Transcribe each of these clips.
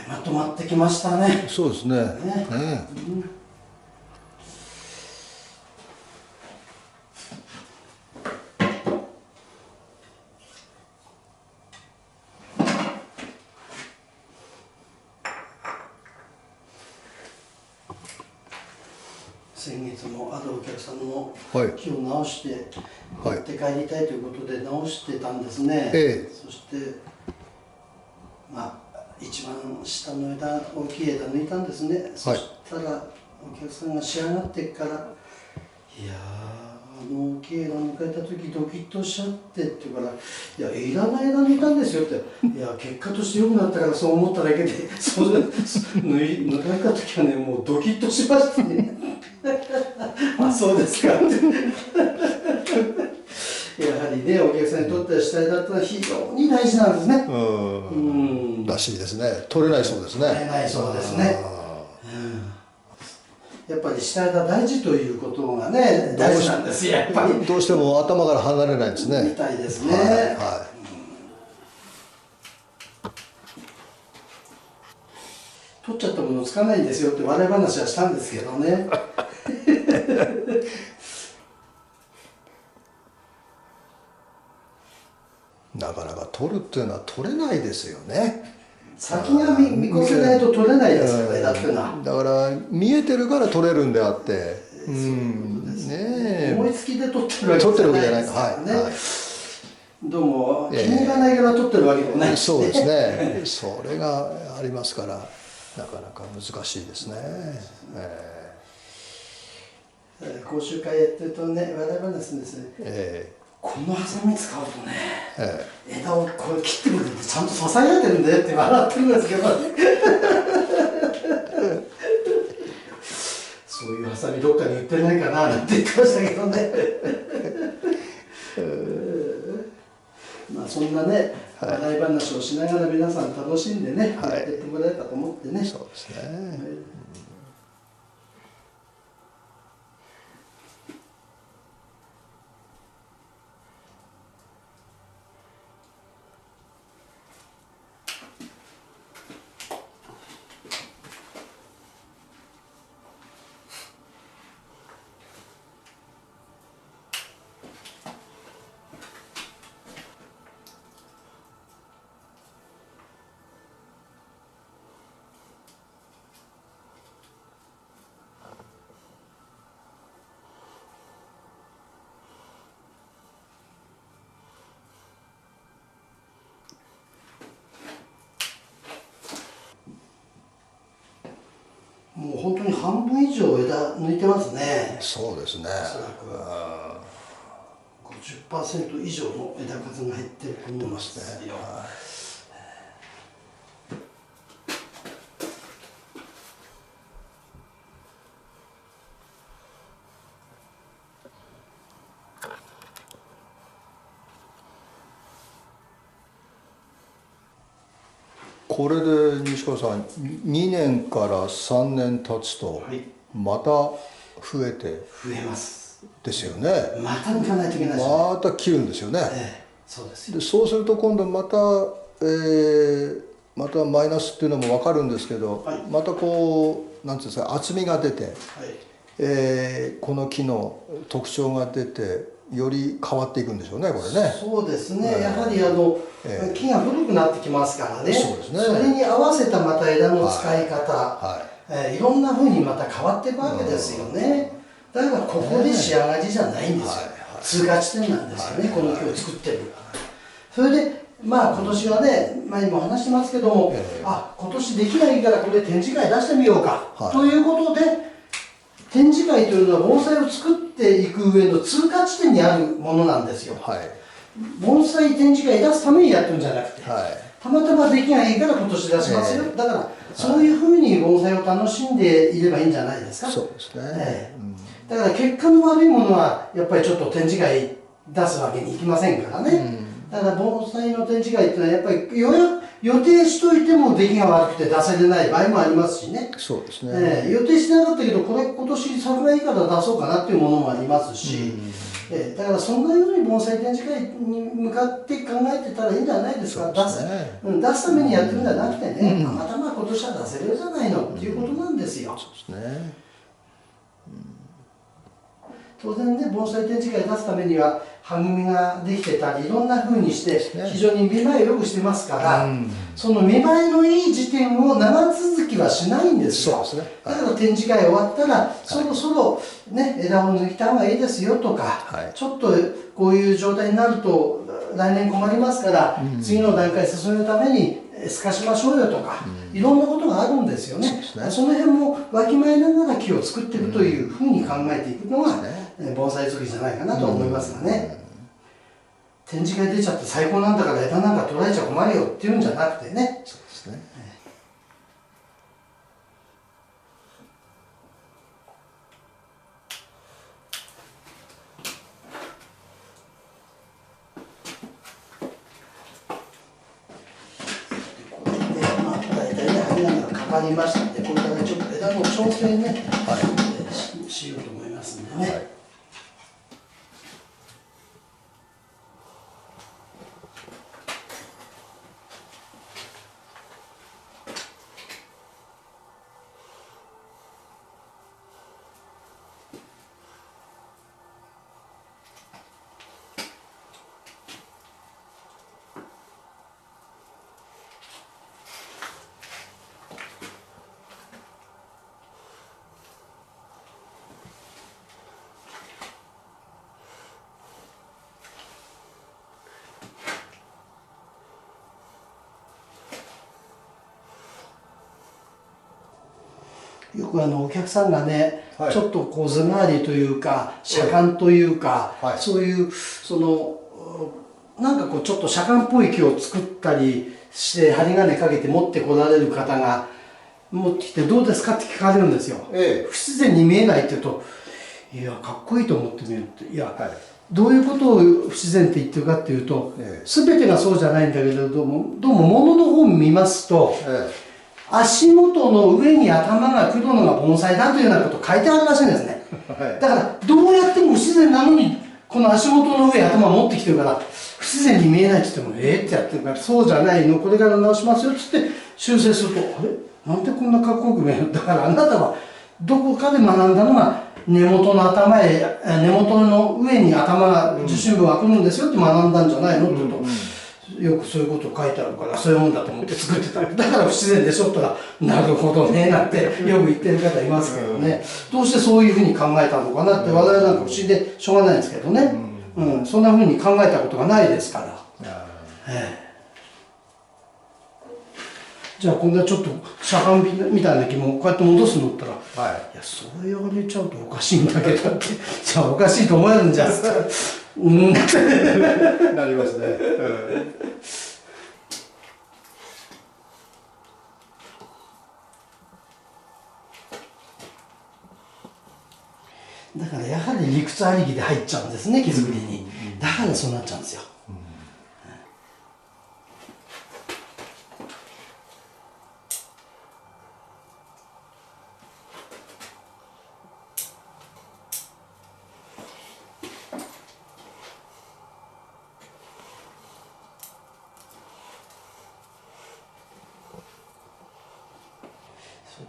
まとまってきましたね。そうですね。先月もあるお客さんのはい木を直して持って帰りたいということで直してたんですね。そしてまあ一番下の枝、大きい枝抜いたんですね。そしたらお客さんが仕上がってから「いやー、あの大きい枝抜かれた時ドキッとしちゃって」って言うから「いや、いらない枝抜いたんですよ」って「いや、結果として良くなったからそう思っただけで抜かれた時はね、もうドキッとしましたね」あ、そうですかってやはりね、お客さんにとっては下枝ってのは非常に大事なんですね。らしいですね。取れないそうですね。取れないそうですね。やっぱり下枝大事ということがね、大事なんですよ。やっぱりどうしても頭から離れないですね。みたいですね。取っちゃったものつかないんですよって笑い話はしたんですけどね。なかなか取るっていうのは取れないですよね。先が見越せないと取れないですよね、枝っていうのは。だから見えてるから取れるんであって、思いつきで取ってるわけじゃないですからね。どうも気に入らないから取ってるわけでもないし、そうですね。それがありますからなかなか難しいですね。講習会やってるとね、笑い話ですね。このハサミ使うとね、枝をこう切ってくるとちゃんと支えられてるんだよって笑ってるんですけどね。そういうハサミどっかに売ってないかななんて言ってましたけどね。まあそんなね、笑い話をしながら皆さん楽しんでね、やっていってもらえたと思ってね。そうですね。もう本当に半分以上枝抜いてますね。そうですね。50% 以上の枝数が減ってると思いますよ。これで西川さん2年から3年経つとまた増えますですよね。また抜かないといけないですね。また切るんですよね。そうですよ。でそうすると今度また、またマイナスっていうのも分かるんですけど、またこうなんていうんですか、厚みが出て、この木の特徴が出てより変わっていくんでしょうね、これね。そうですね、やはり木が古くなってきますからね。そうですね。それに合わせたまた枝の使い方、いろんなふうにまた変わっていくわけですよね。だからここで仕上がりじゃないんですよ。通過地点なんですよね、この木を作ってる。それでまあ今年はね、前にも話してますけども、今年できないからこれ展示会出してみようか、ということで展示会というのは盆栽を作っていく上の通過地点にあるものなんですよ。盆栽展示会出すためにやってるんじゃなくて、たまたま出来がいいから今年出しますよ。だからそういうふうに盆栽を楽しんでいればいいんじゃないですか。そうですね。だから結果の悪いものはやっぱりちょっと展示会出すわけにいきませんからね。だから盆栽の展示会っていうのはやっぱり予定しといても出来が悪くて出せれない場合もありますしね。そうですね。予定してなかったけどこれ今年桜いいから出そうかなっていうものもありますし、だからそんなように盆栽展示会に向かって考えてたらいいんじゃないですか。出すためにやってるんじゃなくてね、たまたま今年は出せるじゃないのっていうことなんですよ。そうですね。当然ね、盆栽展示会出すためには歯組みができてたりいろんな風にして非常に見栄えを良くしてますから、その見栄えのいい時点を長続きはしないんですよ。そうですね。だから展示会終わったら、そろそろね、枝を抜いた方がいいですよとか、ちょっとこういう状態になると来年困りますから、次の段階進めるために透かしましょうよとか、いろんなことがあるんですよね。その辺もわきまえながら木を作っていくというふうに考えていくのが盆栽作りじゃないかなと思いますがね。展示会出ちゃって最高なんだから枝なんか取られちゃ困るよっていうんじゃなくてね。そうですね。かかりましたので、これからちょっと枝の調整ね、しようと思いますんでね。よくお客さんがね、ちょっとこう頭回りというか車間というか、そういうなんかこうちょっと車間っぽい木を作ったりして針金かけて持ってこられる方が持ってきてどうですかって聞かれるんですよ。不自然に見えないって言うと、いやかっこいいと思ってみるって、いや、どういうことを不自然って言ってるかっていうと、全てがそうじゃないんだけれども、どうも物の方を見ますと、足元の上に頭が来るのが盆栽だというようなことを書いてあるらしいんですね。だからどうやっても不自然なのにこの足元の上に頭持ってきてるから不自然に見えないって言ってもってやってるから、そうじゃないの、これから直しますよっつって修正すると、あれなんでこんなかっこよく見える。だからあなたはどこかで学んだのが根元の頭へ、根元の上に頭が受信部が来るんですよって学んだんじゃないのって言うと、よくそういうこと書いてあるからそういうもんだと思って作ってた。だから不自然でしょったら、なるほどねなんてよく言ってる方いますけどね、どうしてそういうふうに考えたのかなって我々なんか不思議でしょうがないんですけどね、そんなふうに考えたことがないですから。じゃあ今度はちょっと車間みたいな気もこうやって戻すのったら、いやそう言われちゃうとおかしいんだけどってじゃあおかしいと思えるんじゃんなりますね。だからやはり理屈ありきで入っちゃうんですね、木作りに。だからそうなっちゃうんですよ。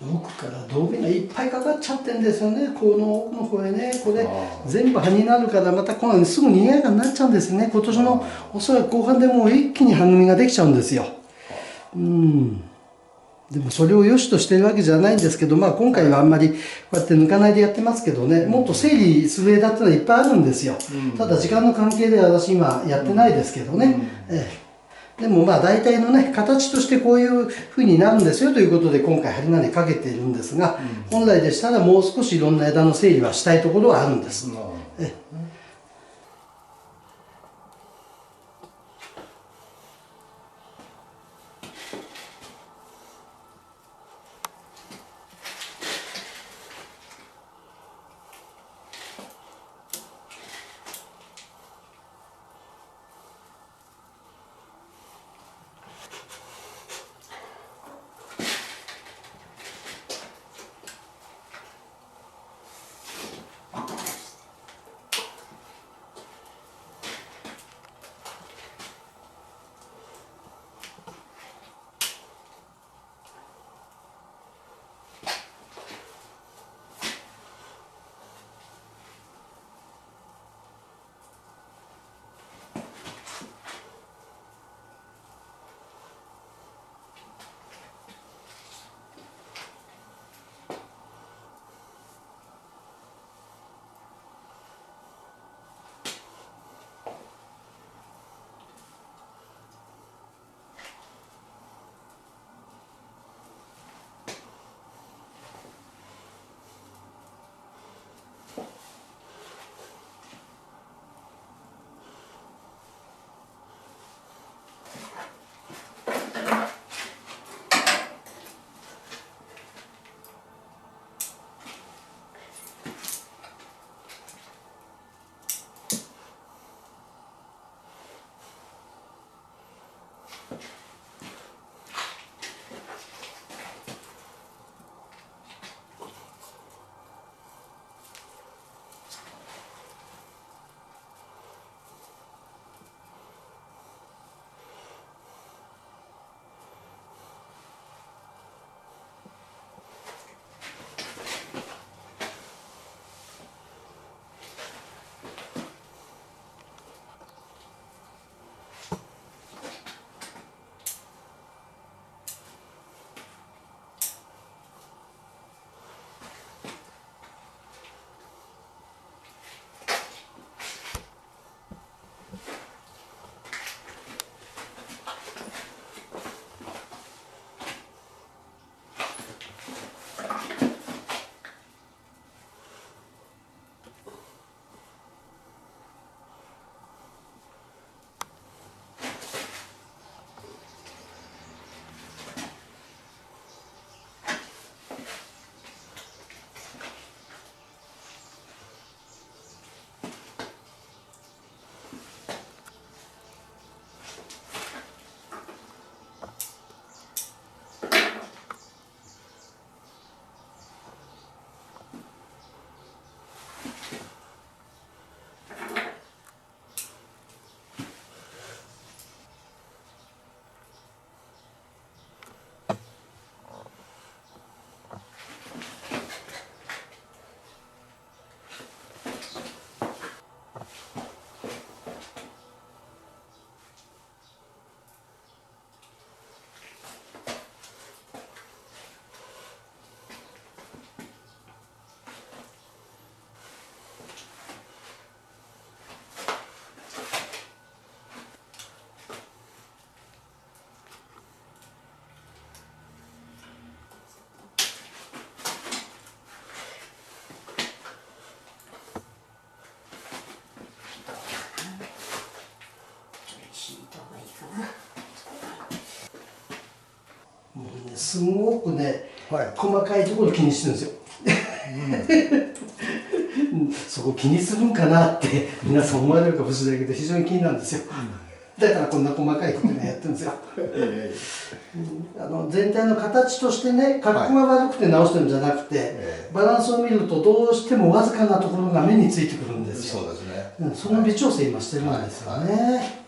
奥から道具がいっぱいかかっちゃってんですよね、この奥の方へね。これ全部葉になるからまたこのすぐにぎやかになっちゃうんですね。今年のおそらく後半でもう一気に葉組みができちゃうんですよ。でもそれを良しとしてるわけじゃないんですけど、今回はあんまりこうやって抜かないでやってますけどね、もっと整理する枝ってのはいっぱいあるんですよ。ただ時間の関係で私今やってないですけどね。でも大体のね、形としてこういうふうになるんですよということで今回針金かけているんですが、本来でしたらもう少しいろんな枝の整理はしたいところはあるんです。うね、すごくね、はい、細かいところ気にしてるんですよ。そこ気にするんかなって皆さん思われるかもしれないけど、非常に気になるんですよ。だからこんな細かいこと今やってるんですよ。全体の形としてね、格好が悪くて直してるんじゃなくて、バランスを見るとどうしてもわずかなところが目についてくるんですよ。そうですね。その微調整今してるんですよね。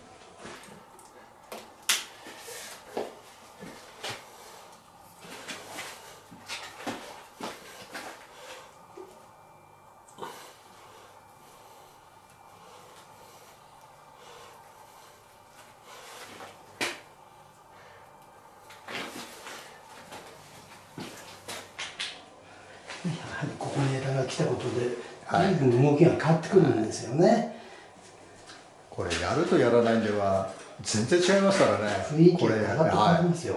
やはりここに枝が来たことで随分動きが変わってくるんですよね。これやるとやらないんでは全然違いますからね。雰囲気が変わってくるんですよ。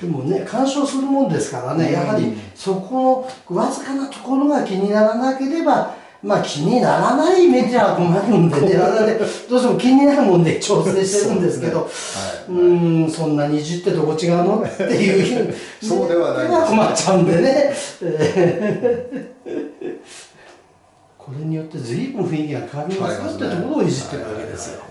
でもね、鑑賞するもんですからね、やはりそこのわずかなところが気にならなければ、まあ気にならない目じゃ困るんでね、どうしても気になるもんで調整してるんですけど、そんな虹ってどこ違うのっていう、そうではないです困っちゃうんでね。これによって随分雰囲気が変わりますよってところをいじってるわけですよ。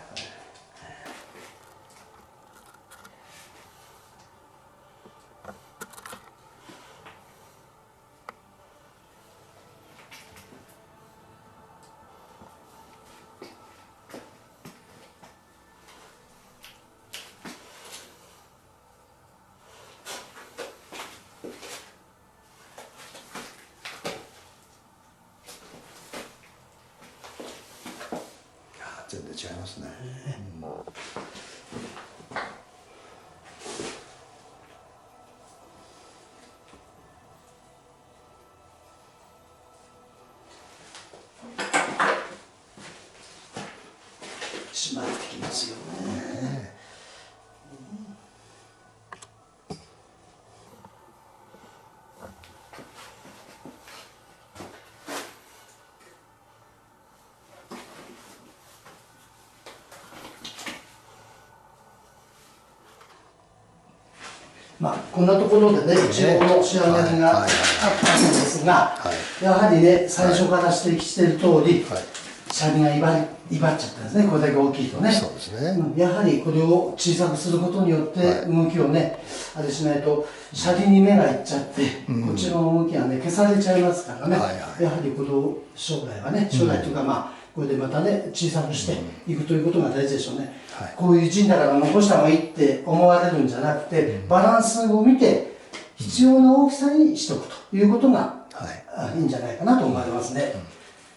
全然違いますね。締まってきますよね。まあ、こんなところでね、一応の仕上がりがあったんですが、やはりね、最初から指摘している通り、シャリが威張っちゃったんですね、これだけ大きいとね。そうですね。やはりこれを小さくすることによって動きをね、あれしないとシャリに目がいっちゃって、こっちの動きがね消されちゃいますからね。やはりこの将来はね、将来というかまあこれでまたね小さくしていくということが大事でしょうね。こういう陣だから残した方がいいって思われるんじゃなくて、バランスを見て必要な大きさにしておくということがいいんじゃないかなと思われますね。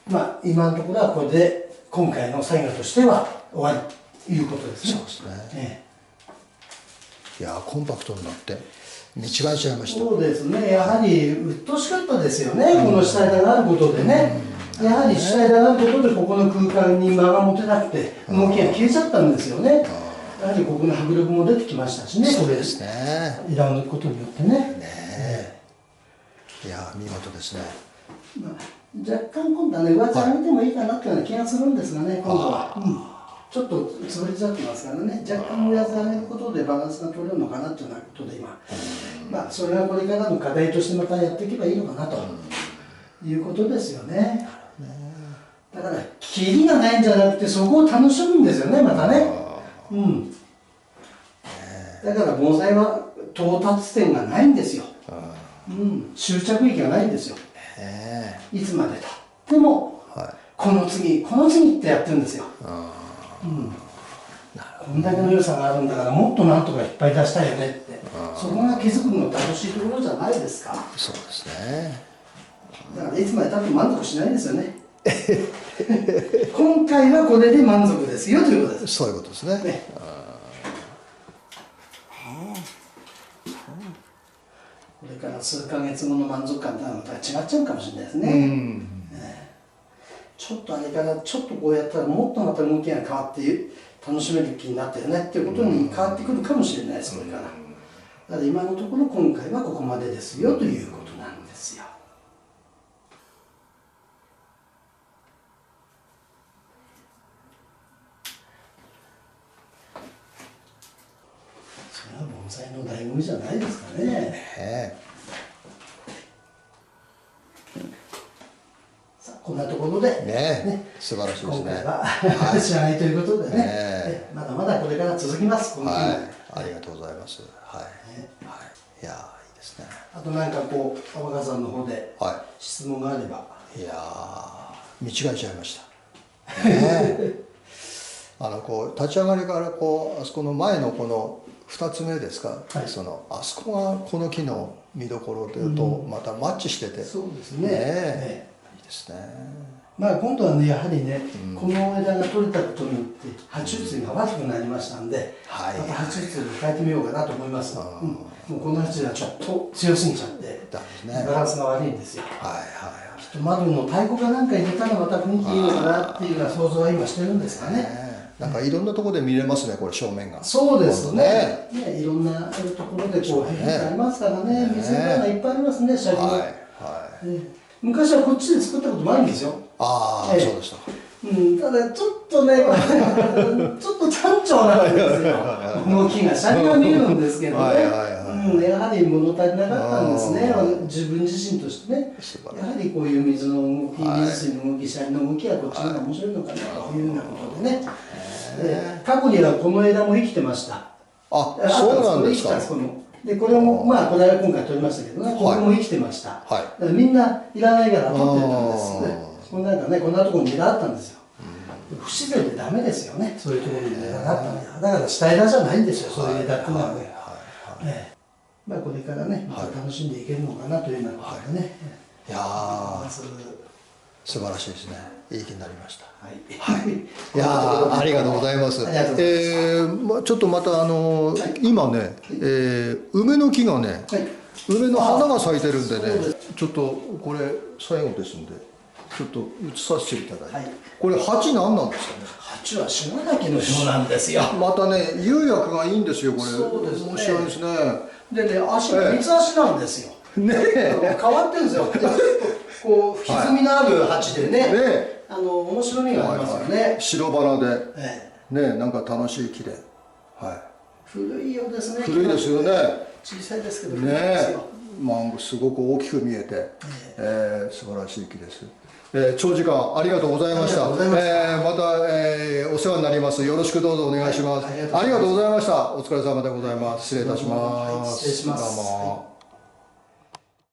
まあ今のところはこれで今回の作業としては終わりということですね。そうですね。いやコンパクトになって見違えちゃいました。そうですね。やはりうっとうしかったですよね。この下枝があることでね。やはり下枝があることでここの空間に間が持てなくて動きが消えちゃったんですよね。やはりここの迫力も出てきましたしね。そうですね。枝を抜くことによってね。いや見事ですね。若干今度はね上手上げてもいいかなっていうような気がするんですがね、今度は、ちょっと潰れちゃってますからね、若干上手上げることでバランスが取れるのかなっていうようなことで今、まあそれがこれからの課題としてまたやっていけばいいのかなということですよね。だからキリがないんじゃなくてそこを楽しむんですよね、またね。だから盆栽は到達点がないんですよ。終着駅がないんですよ。いつまでたっても、この次この次ってやってるんですよ。こんだけの良さがあるんだからもっとなんとかいっぱい出したいよねって、そこが気づくの楽しいところじゃないですか。そうですね。だからいつまでたっても満足しないんですよね。今回はこれで満足ですよということです。そういうことですね。これから数ヶ月後の満足感というのはまた違っちゃうかもしれないですね。ちょっとあれからちょっとこうやったらもっとまた動きが変わって楽しめる気になってるねっていうことに変わってくるかもしれないです、これから。だから今のところ今回はここまでですよということなんですよ。れは盆栽の醍醐味じゃないですかね。さあこんなところで素晴らしいですね。今回は仕上げということでね、まだまだこれから続きます。この日もありがとうございます。はい。いやいいですね。あとなんかこう天川さんの方で質問があれば。いや見違えちゃいました。こう立ち上がりからこうあそこの前のこの2つ目ですか、あそこがこの木の見どころというとまたマッチしてて、そうですね。いいですね。まあ今度はねやはりね、この枝が取れたことによって鉢移りが悪くなりましたんで、また鉢移りを変えてみようかなと思います。もうこの鉢はちょっと強すぎちゃってバランスが悪いんですよ。きっと窓の太鼓かなんか入れたらまた雰囲気いいのかなっていうような想像は今してるんですかね。なんかいろんなところで見れますね、これ正面が。そうですね。いろんなところでこう変化ありますからね。水の穴がいっぱいありますね、車輪。昔はこっちで作ったこともあるんですよ。そうでした。ただちょっとね、ちょっと単調なんですよ。動きが車輪は見えるんですけどね。やはり物足りなかったんですね。自分自身としてね。やはりこういう水の動き、水水の動き、車輪の動きはこっちの方が面白いのかなというようなことでね。過去にはこの枝も生きてました。そうなんですか。でこれもまあこれは今回取りましたけどね、これも生きてました。みんないらないから取ってたんです。こんなんかね、こんなところに枝あったんですよ。不自然でダメですよね、そういうところに枝があったんだ。だから下枝じゃないんですよ、そういう枝っていうのはね。まあこれからね、また楽しんでいけるのかなというようなことでね。いやー、素晴らしいですね。いい気になりました。いやー、ありがとうございます。ちょっとまた今ね、梅の木がね、梅の花が咲いてるんでね、ちょっとこれ最後ですんで、ちょっと映させていただいて、これ鉢何なんですかね。鉢は島崎の塩なんですよ。またね、釉薬がいいんですよ、これ。面白いですね。でね、足が三つ足なんですよ。変わってるんですよ。こう歪みのある鉢でね、面白みがありますよね。白バラで、ね、なんか楽しい木で、古いようですね。古いですよね。小さいですけどね。すごく大きく見えて、素晴らしい木です。長時間ありがとうございました。また、お世話になります。よろしくどうぞお願いします。ありがとうございました。お疲れ様でございます。失礼いたします。失礼します。どうも。